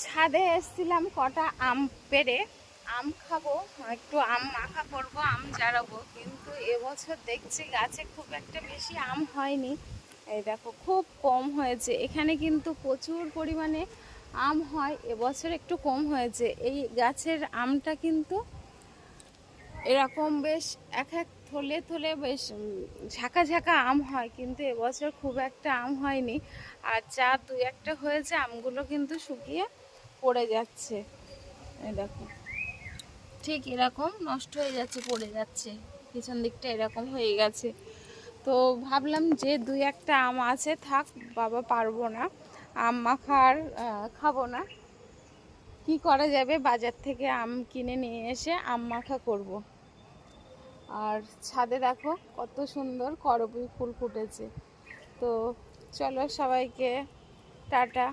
ছাদে এসেছিলাম কটা আম পেড়ে আম খাবো, একটু আম মাখা করবো, আম জারাবো, কিন্তু এবছর দেখছি গাছে খুব একটা বেশি আম হয়নি। এই দেখো খুব কম হয়েছে। এখানে কিন্তু প্রচুর পরিমাণে আম হয়, এবছর একটু কম হয়েছে। এই গাছের আমটা কিন্তু এরকম বেশ এক এক থলে থলে বেশ ঝাঁকা ঝাঁকা আম হয়, কিন্তু এবছর খুব একটা আম হয়নি। আর যা দু একটা হয়েছে আমগুলো কিন্তু শুকিয়ে পড়ে যাচ্ছে। এই দেখো ঠিক এরকম নষ্ট হয়ে যাচ্ছে, পড়ে যাচ্ছে, পিছন দিকটা এরকম হয়ে গেছে। তো ভাবলাম যে দুই একটা আম আছে থাক, বাবা পারবো না আম মাখার, খাবো না, কি করা যাবে, বাজার থেকে আম কিনে নিয়ে এসে আম মাখা করব। আর ছাদে দেখো কত সুন্দর করবী ফুল ফুটেছে। তো চলো সবাইকে টাটা।